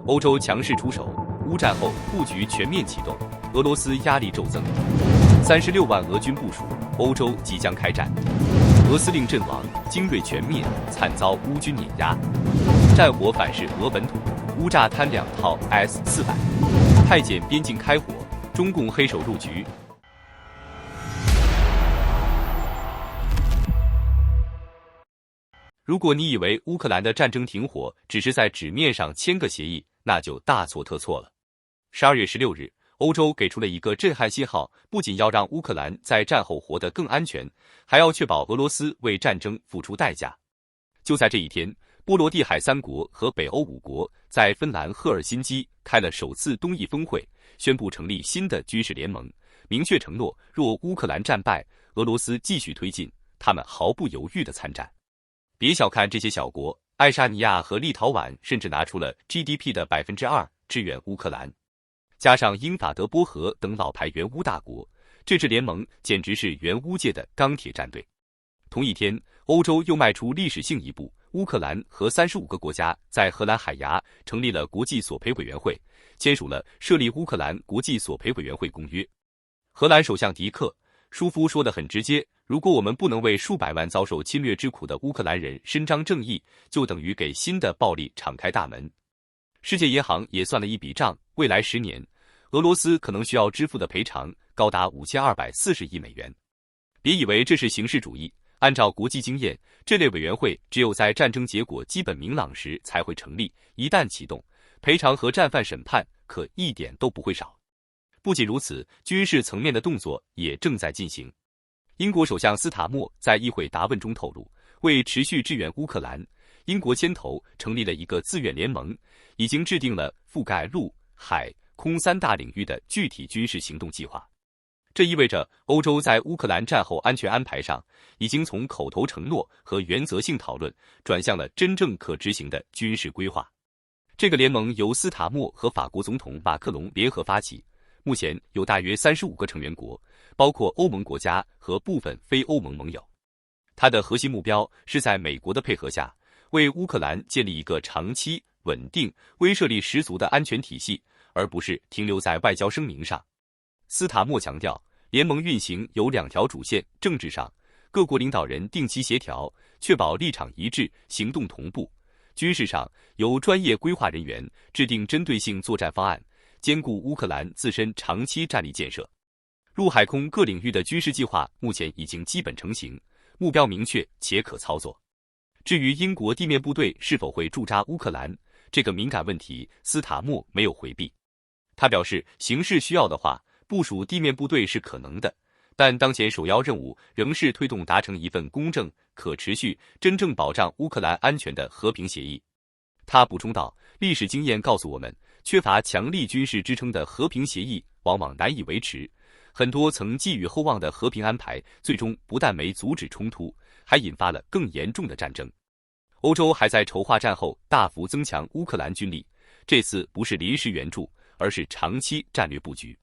欧洲强势出手，乌战后布局全面启动，俄罗斯压力骤增。36万俄军部署，欧洲即将开战。俄司令阵亡，精锐全灭，惨遭乌军碾压。战火反噬俄本土，乌炸滩2套 S-400。太检边境开火，中共黑手入局。如果你以为乌克兰的战争停火只是在纸面上签个协议，那就大错特错了。12月16日，欧洲给出了一个震撼信号，不仅要让乌克兰在战后活得更安全，还要确保俄罗斯为战争付出代价。就在这一天，波罗的海3国和北欧5国在芬兰赫尔辛基开了首次东翼峰会，宣布成立新的军事联盟，明确承诺若乌克兰战败，俄罗斯继续推进，他们毫不犹豫地参战。别小看这些小国，爱沙尼亚和立陶宛甚至拿出了 GDP 的2%支援乌克兰。加上英法德波荷等老牌援乌大国，这支联盟简直是援乌界的钢铁战队。同一天，欧洲又迈出历史性一步，乌克兰和35个国家在荷兰海牙成立了国际索赔委员会，签署了设立乌克兰国际索赔委员会公约。荷兰首相迪克舒夫说得很直接，如果我们不能为数百万遭受侵略之苦的乌克兰人伸张正义，就等于给新的暴力敞开大门。世界银行也算了一笔账，未来10年，俄罗斯可能需要支付的赔偿高达5240亿美元。别以为这是形式主义，按照国际经验，这类委员会只有在战争结果基本明朗时才会成立，一旦启动，赔偿和战犯审判可一点都不会少。不仅如此，军事层面的动作也正在进行。英国首相斯塔默在议会答问中透露，为持续支援乌克兰，英国牵头成立了一个自愿联盟，已经制定了覆盖陆、海、空3大领域的具体军事行动计划。这意味着欧洲在乌克兰战后安全安排上，已经从口头承诺和原则性讨论，转向了真正可执行的军事规划。这个联盟由斯塔默和法国总统马克龙联合发起，目前有大约35个成员国，包括欧盟国家和部分非欧盟盟友。它的核心目标是在美国的配合下，为乌克兰建立一个长期、稳定、威慑力十足的安全体系，而不是停留在外交声明上。斯塔默强调，联盟运行有2条主线：政治上，各国领导人定期协调，确保立场一致、行动同步；军事上，由专业规划人员制定针对性作战方案，兼顾乌克兰自身长期战力建设。陆海空各领域的军事计划目前已经基本成型，目标明确且可操作。至于英国地面部队是否会驻扎乌克兰，这个敏感问题，斯塔默没有回避。他表示，形势需要的话，部署地面部队是可能的，但当前首要任务仍是推动达成一份公正、可持续、真正保障乌克兰安全的和平协议。他补充道，历史经验告诉我们，缺乏强力军事支撑的和平协议往往难以维持，很多曾寄予厚望的和平安排最终不但没阻止冲突，还引发了更严重的战争。欧洲还在筹划战后大幅增强乌克兰军力，这次不是临时援助，而是长期战略布局。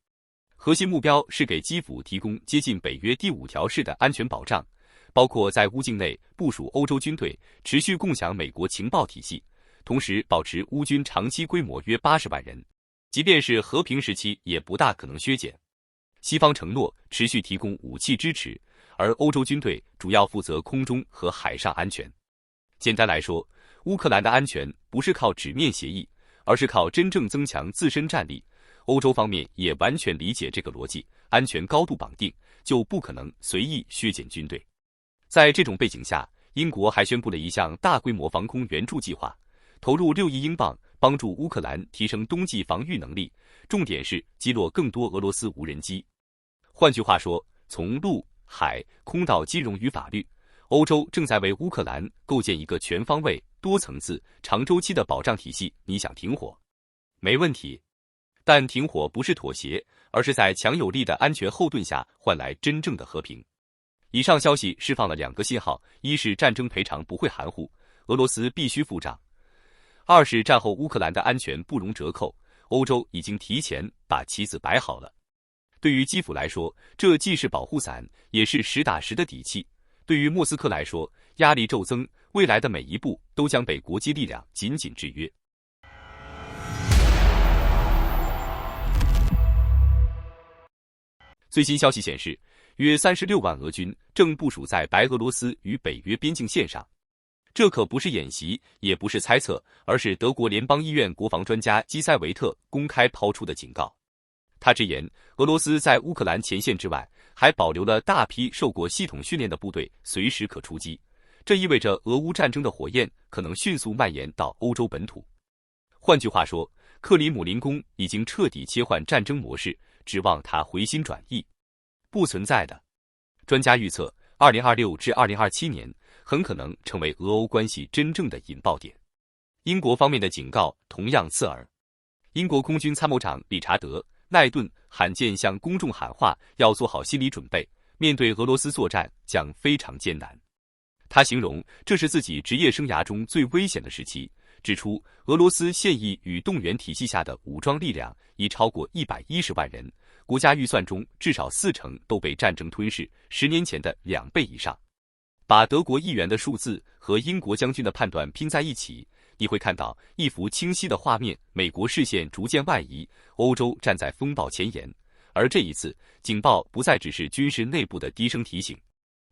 核心目标是给基辅提供接近北约第5条式的安全保障，包括在乌境内部署欧洲军队，持续共享美国情报体系，同时保持乌军长期规模约80万人，即便是和平时期也不大可能削减。西方承诺持续提供武器支持，而欧洲军队主要负责空中和海上安全。简单来说，乌克兰的安全不是靠纸面协议，而是靠真正增强自身战力。欧洲方面也完全理解这个逻辑，安全高度绑定，就不可能随意削减军队。在这种背景下，英国还宣布了一项大规模防空援助计划，投入6亿英镑，帮助乌克兰提升冬季防御能力，重点是击落更多俄罗斯无人机。换句话说，从陆、海、空到金融与法律，欧洲正在为乌克兰构建一个全方位、多层次、长周期的保障体系。你想停火？没问题。但停火不是妥协，而是在强有力的安全后盾下换来真正的和平。以上消息释放了2个信号：一是战争赔偿不会含糊，俄罗斯必须付账；二是战后乌克兰的安全不容折扣，欧洲已经提前把棋子摆好了。对于基辅来说，这既是保护伞，也是实打实的底气；对于莫斯科来说，压力骤增，未来的每一步都将被国际力量紧紧制约。最新消息显示，约36万俄军正部署在白俄罗斯与北约边境线上。这可不是演习，也不是猜测，而是德国联邦医院国防专家基塞维特公开抛出的警告。他直言，俄罗斯在乌克兰前线之外，还保留了大批受过系统训练的部队，随时可出击。这意味着俄乌战争的火焰可能迅速蔓延到欧洲本土。换句话说，克里姆林宫已经彻底切换战争模式，指望他回心转意，不存在的。专家预测，2026至2027年很可能成为俄欧关系真正的引爆点。英国方面的警告同样刺耳。英国空军参谋长理查德·奈顿罕见向公众喊话，要做好心理准备，面对俄罗斯作战将非常艰难。他形容这是自己职业生涯中最危险的时期，指出俄罗斯现役与动员体系下的武装力量已超过110万人，国家预算中至少40%都被战争吞噬，10年前的2倍以上。把德国议员的数字和英国将军的判断拼在一起，你会看到一幅清晰的画面：美国视线逐渐外移，欧洲站在风暴前沿。而这一次，警报不再只是军事内部的低声提醒，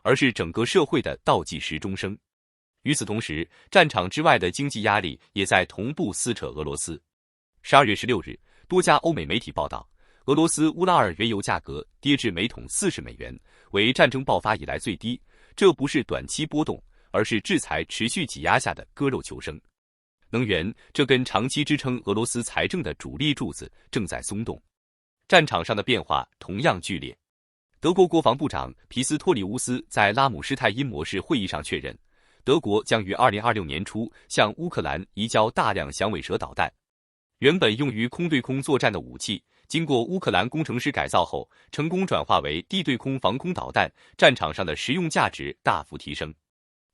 而是整个社会的倒计时钟声。与此同时，战场之外的经济压力也在同步撕扯俄罗斯。12月16日，多家欧美媒体报道，俄罗斯乌拉尔原油价格跌至每桶40美元，为战争爆发以来最低。这不是短期波动，而是制裁持续挤压下的割肉求生。能源这根长期支撑俄罗斯财政的主力柱子正在松动。战场上的变化同样剧烈。德国国防部长皮斯托里乌斯在拉姆施泰因模式会议上确认，德国将于2026年初向乌克兰移交大量响尾蛇导弹。原本用于空对空作战的武器，经过乌克兰工程师改造后，成功转化为地对空防空导弹，战场上的实用价值大幅提升。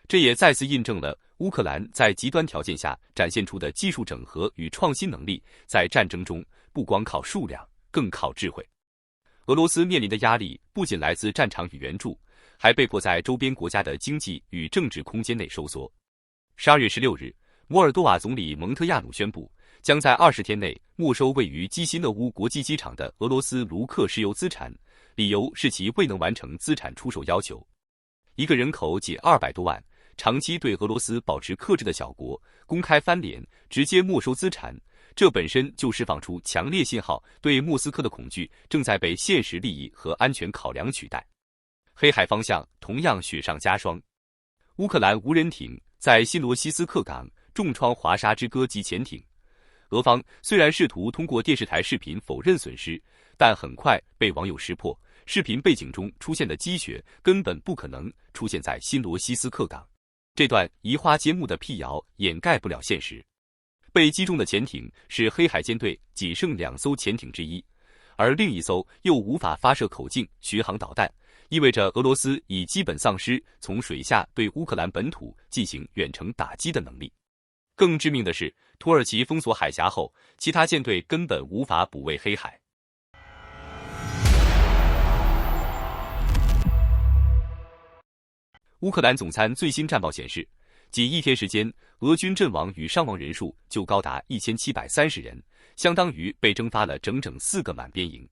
这也再次印证了乌克兰在极端条件下展现出的技术整合与创新能力，在战争中不光靠数量，更靠智慧。俄罗斯面临的压力不仅来自战场与援助，还被迫在周边国家的经济与政治空间内收缩。12月16日，摩尔多瓦总理蒙特亚努宣布，将在20天内没收位于基辛讷乌国际机场的俄罗斯卢克石油资产，理由是其未能完成资产出售要求。一个人口仅200多万，长期对俄罗斯保持克制的小国，公开翻脸，直接没收资产，这本身就释放出强烈信号，对莫斯科的恐惧正在被现实利益和安全考量取代。黑海方向同样雪上加霜，乌克兰无人艇在新罗西斯克港重创华沙之歌级潜艇。俄方虽然试图通过电视台视频否认损失，但很快被网友识破，视频背景中出现的积雪根本不可能出现在新罗西斯克港。这段移花接木的辟谣掩盖不了现实。被击中的潜艇是黑海舰队仅剩2艘潜艇之一，而另一艘又无法发射口径巡航导弹，意味着俄罗斯已基本丧失从水下对乌克兰本土进行远程打击的能力。更致命的是，土耳其封锁海峡后，其他舰队根本无法补卫黑海。乌克兰总参最新战报显示，仅1天时间，俄军阵亡与伤亡人数就高达1730人，相当于被征发了整整4个满编营。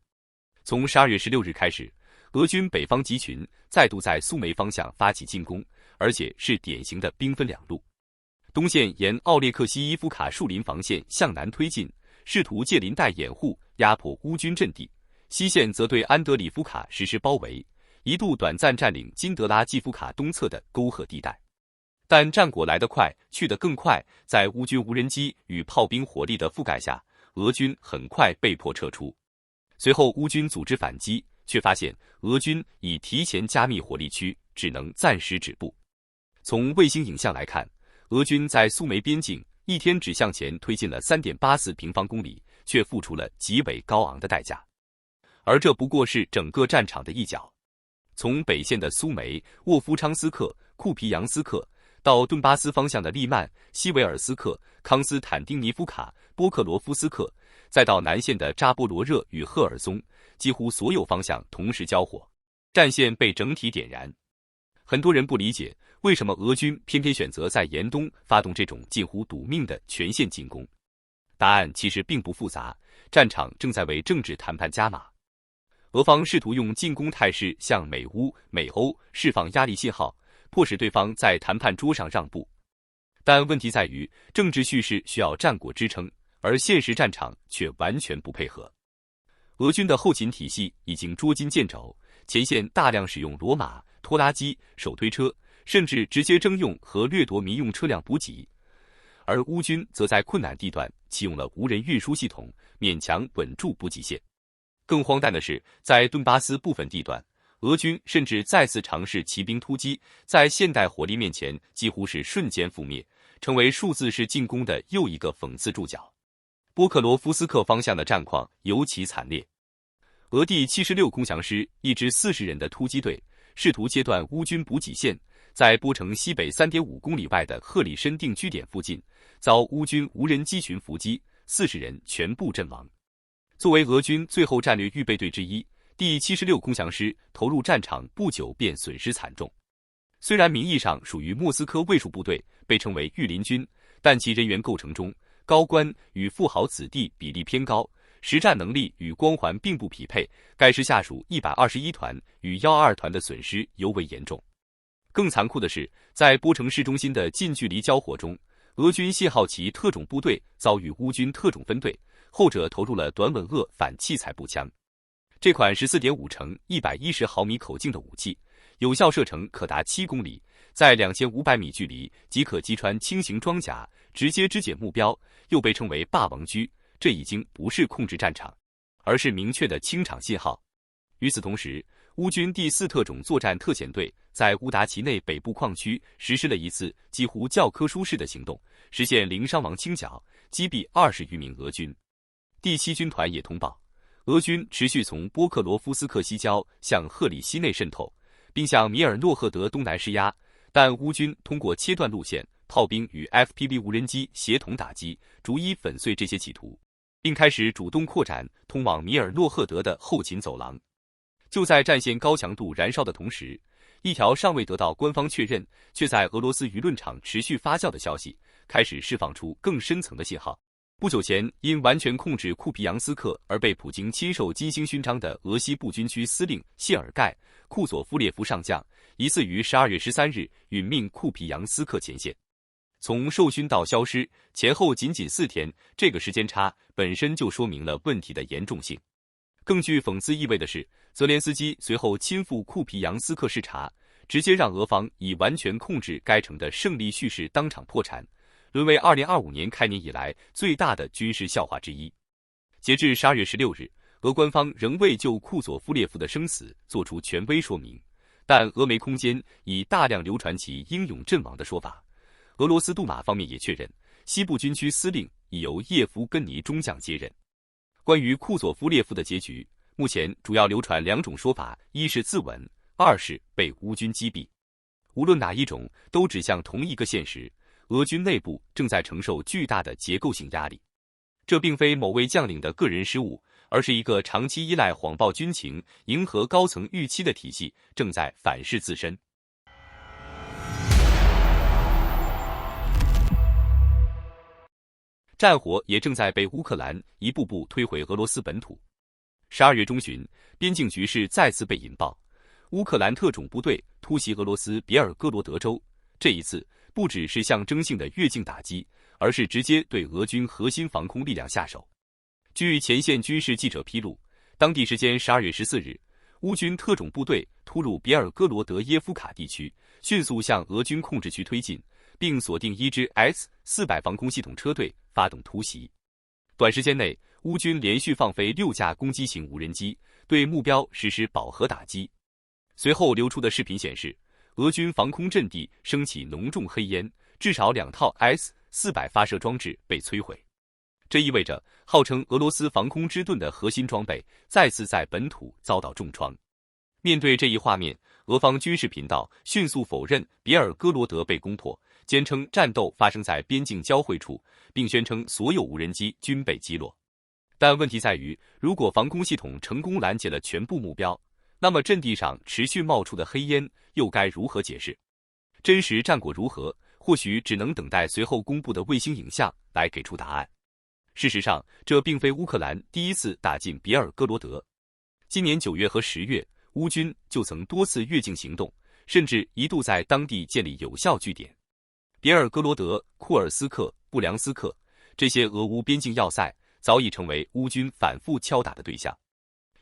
从12月16日开始，俄军北方集群再度在苏梅方向发起进攻，而且是典型的兵分2路。东线沿奥列克西伊夫卡树林防线向南推进，试图借林带掩护压迫乌军阵地；西线则对安德里夫卡实施包围，一度短暂占领金德拉季夫卡东侧的沟壑地带。但战果来得快，去得更快，在乌军无人机与炮兵火力的覆盖下，俄军很快被迫撤出。随后乌军组织反击，却发现俄军已提前加密火力区，只能暂时止步。从卫星影像来看，俄军在苏梅边境1天只向前推进了3.84平方公里，却付出了极为高昂的代价。而这不过是整个战场的一角。从北线的苏梅、沃夫昌斯克、库皮扬斯克，到顿巴斯方向的利曼、西维尔斯克、康斯坦丁尼夫卡、波克罗夫斯克，再到南线的扎波罗热与赫尔松，几乎所有方向同时交火，战线被整体点燃。很多人不理解，为什么俄军偏偏选择在严冬发动这种近乎赌命的全线进攻？答案其实并不复杂，战场正在为政治谈判加码。俄方试图用进攻态势向美乌、美欧释放压力信号，迫使对方在谈判桌上让步。但问题在于，政治叙事需要战果支撑，而现实战场却完全不配合。俄军的后勤体系已经捉襟见肘，前线大量使用骡马、拖拉机、手推车，甚至直接征用和掠夺民用车辆补给。而乌军则在困难地段启用了无人运输系统，勉强稳住补给线。更荒诞的是，在顿巴斯部分地段，俄军甚至再次尝试骑兵突击，在现代火力面前几乎是瞬间覆灭，成为数字式进攻的又一个讽刺注脚。波克罗夫斯克方向的战况尤其惨烈，俄第76空降师一支40人的突击队试图切断乌军补给线，在波城西北3.5公里外的赫里申定居点附近，遭乌军无人机群伏击，40人全部阵亡。作为俄军最后战略预备队之一，第76空降师投入战场不久便损失惨重。虽然名义上属于莫斯科卫戍部队，被称为御林军，但其人员构成中，高官与富豪子弟比例偏高，实战能力与光环并不匹配。该师下属121团与122团的损失尤为严重。更残酷的是，在波城市中心的近距离交火中，俄军信号旗特种部队遭遇乌军特种分队，后者投入了短吻鳄反器材步枪。这款14.5乘110毫米口径的武器，有效射程可达7公里，在2500米距离即可击穿轻型装甲，直接肢解目标，又被称为霸王狙。这已经不是控制战场，而是明确的清场信号。与此同时，乌军第4特种作战特遣队在乌达齐内北部矿区实施了一次几乎教科书式的行动，实现零伤亡清剿，击毙20余名俄军。第7军团也通报，俄军持续从波克罗夫斯克西郊向赫里西内渗透，并向米尔诺赫德东南施压，但乌军通过切断路线，炮兵与 FPV 无人机协同打击，逐一粉碎这些企图，并开始主动扩展通往米尔诺赫德的后勤走廊。就在战线高强度燃烧的同时，一条尚未得到官方确认，却在俄罗斯舆论场持续发酵的消息，开始释放出更深层的信号。不久前，因完全控制库皮扬斯克而被普京亲授金星勋章的俄西部军区司令谢尔盖·库佐夫列夫上将，疑似于12月13日殒命库皮扬斯克前线。从授勋到消失前后仅4天，这个时间差本身就说明了问题的严重性。更具讽刺意味的是，泽连斯基随后亲赴库皮扬斯克视察，直接让俄方以完全控制该城的胜利叙事当场破产，沦为2025年开年以来最大的军事笑话之一。截至12月16日，俄官方仍未就库佐夫列夫的生死做出权威说明，但俄媒空间已大量流传其英勇阵亡的说法。俄罗斯杜马方面也确认，西部军区司令已由叶夫根尼中将接任。关于库佐夫列夫的结局，目前主要流传2种说法，一是自刎，2是被乌军击毙。无论哪一种，都指向同一个现实：俄军内部正在承受巨大的结构性压力。这并非某位将领的个人失误，而是一个长期依赖谎报军情、迎合高层预期的体系正在反噬自身。战火也正在被乌克兰一步步推回俄罗斯本土。12月中旬，边境局势再次被引爆，乌克兰特种部队突袭俄罗斯别尔哥罗德州。这一次不只是象征性的越境打击，而是直接对俄军核心防空力量下手。据前线军事记者披露，当地时间12月14日，乌军特种部队突入别尔哥罗德耶夫卡地区，迅速向俄军控制区推进，并锁定一支 S-400防空系统车队发动突袭。短时间内，乌军连续放飞6架攻击型无人机，对目标实施饱和打击。随后流出的视频显示，俄军防空阵地升起浓重黑烟，至少2套 S-400发射装置被摧毁。这意味着号称俄罗斯防空之盾的核心装备再次在本土遭到重创。面对这一画面，俄方军事频道迅速否认别尔哥罗德被攻破，坚称战斗发生在边境交汇处，并宣称所有无人机均被击落。但问题在于，如果防空系统成功拦截了全部目标，那么阵地上持续冒出的黑烟又该如何解释？真实战果如何，或许只能等待随后公布的卫星影像来给出答案。事实上，这并非乌克兰第一次打进别尔哥罗德。今年9月和10月，乌军就曾多次越境行动，甚至一度在当地建立有效据点。别尔哥罗德、库尔斯克、布良斯克这些俄乌边境要塞早已成为乌军反复敲打的对象。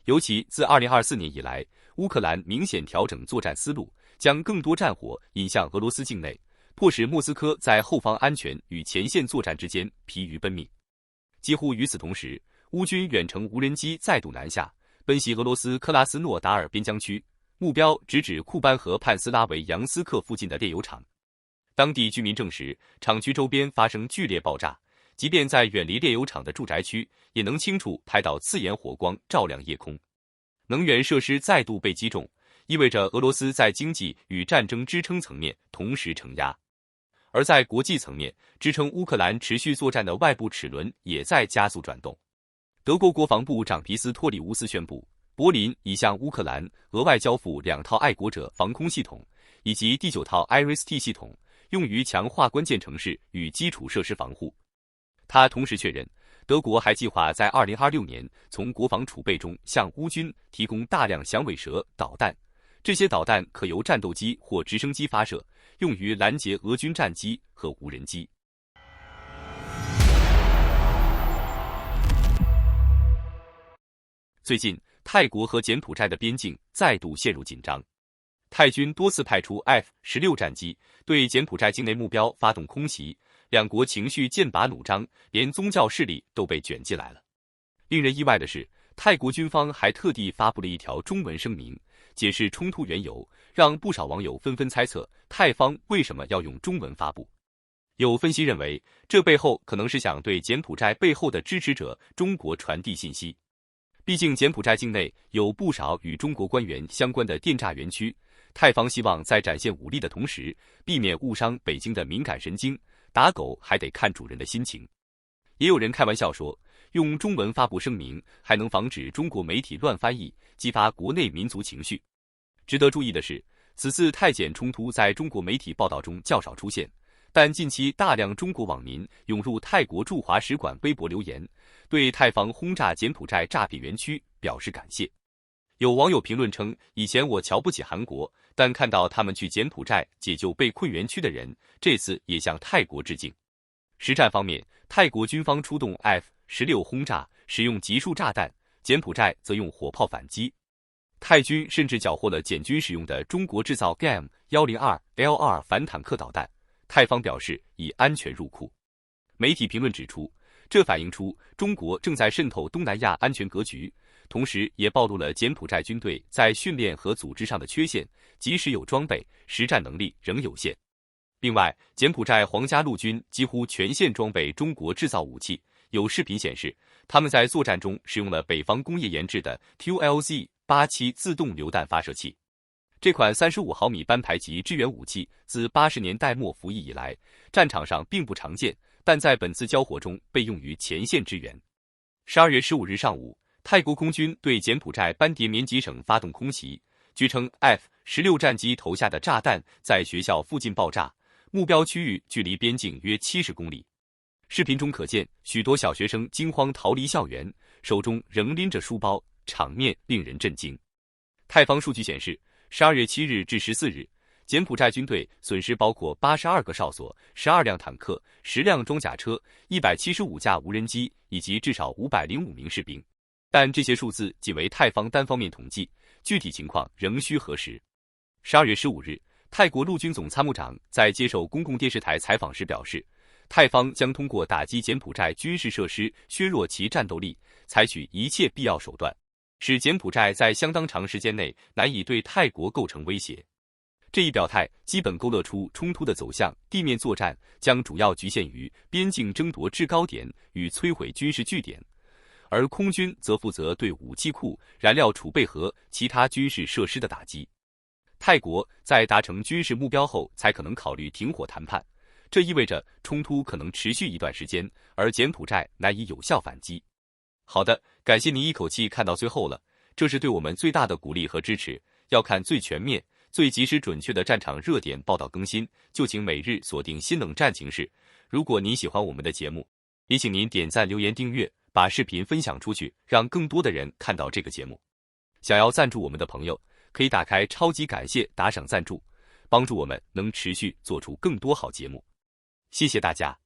尤其自2024年以来，乌克兰明显调整作战思路，将更多战火引向俄罗斯境内，迫使莫斯科在后方安全与前线作战之间疲于奔命。几乎与此同时，乌军远程无人机再度南下，奔袭俄罗斯克拉斯诺达尔边疆区，目标直指库班和潘斯拉维扬斯克附近的炼油厂。当地居民证实，厂区周边发生剧烈爆炸，即便在远离炼油厂的住宅区，也能清楚拍到刺眼火光照亮夜空。能源设施再度被击中，意味着俄罗斯在经济与战争支撑层面同时承压。而在国际层面，支撑乌克兰持续作战的外部齿轮也在加速转动。德国国防部长皮斯托里乌斯宣布，柏林已向乌克兰额外交付2套爱国者防空系统以及第9套 IRIS-T 系统，用于强化关键城市与基础设施防护。他同时确认，德国还计划在2026年从国防储备中向乌军提供大量响尾蛇导弹，这些导弹可由战斗机或直升机发射，用于拦截俄军战机和无人机。最近，泰国和柬埔寨的边境再度陷入紧张。泰军多次派出 F-16战机对柬埔寨境内目标发动空袭，两国情绪剑拔弩张，连宗教势力都被卷进来了。令人意外的是，泰国军方还特地发布了一条中文声明，解释冲突缘由，让不少网友纷纷猜测泰方为什么要用中文发布。有分析认为，这背后可能是想对柬埔寨背后的支持者中国传递信息。毕竟柬埔寨境内有不少与中国官员相关的电诈园区，泰方希望在展现武力的同时，避免误伤北京的敏感神经，打狗还得看主人的心情。也有人开玩笑说，用中文发布声明还能防止中国媒体乱翻译，激发国内民族情绪。值得注意的是，此次泰柬冲突在中国媒体报道中较少出现，但近期大量中国网民涌入泰国驻华使馆微博留言，对泰方轰炸柬埔寨诈骗园区表示感谢。有网友评论称，以前我瞧不起韩国，但看到他们去柬埔寨解救被困园区的人，这次也向泰国致敬。实战方面，泰国军方出动 F-16轰炸，使用集束炸弹，柬埔寨则用火炮反击。泰军甚至缴获了柬军使用的中国制造 GAM-102L2 反坦克导弹，泰方表示已安全入库。媒体评论指出，这反映出中国正在渗透东南亚安全格局，同时也暴露了柬埔寨军队在训练和组织上的缺陷，即使有装备，实战能力仍有限。另外，柬埔寨皇家陆军几乎全线装备中国制造武器，有视频显示，他们在作战中使用了北方工业研制的 TULZ-87自动榴弹发射器。这款35毫米班牌级支援武器自80年代末服役以来，战场上并不常见，但在本次交火中被用于前线支援。12月15日上午，泰国空军对柬埔寨班迭缅吉省发动空袭，据称 F-16战机投下的炸弹在学校附近爆炸，目标区域距离边境约70公里。视频中可见，许多小学生惊慌逃离校园，手中仍拎着书包，场面令人震惊。泰方数据显示，12月7日至14日，柬埔寨军队损失包括82个哨所、12辆坦克、10辆装甲车、175架无人机以及至少505名士兵。但这些数字仅为泰方单方面统计，具体情况仍需核实。12月15日，泰国陆军总参谋长在接受公共电视台采访时表示，泰方将通过打击柬埔寨军事设施，削弱其战斗力，采取一切必要手段，使柬埔寨在相当长时间内难以对泰国构成威胁。这一表态基本勾勒出冲突的走向，地面作战将主要局限于边境争夺制高点与摧毁军事据点，而空军则负责对武器库、燃料储备和其他军事设施的打击。泰国在达成军事目标后才可能考虑停火谈判，这意味着冲突可能持续一段时间，而柬埔寨难以有效反击。好的，感谢您一口气看到最后了，这是对我们最大的鼓励和支持。要看最全面、最及时准确的战场热点报道更新，就请每日锁定新冷战情势。如果您喜欢我们的节目，也请您点赞、留言、订阅，把视频分享出去，让更多的人看到这个节目。想要赞助我们的朋友，可以打开超级感谢打赏赞助，帮助我们能持续做出更多好节目。谢谢大家。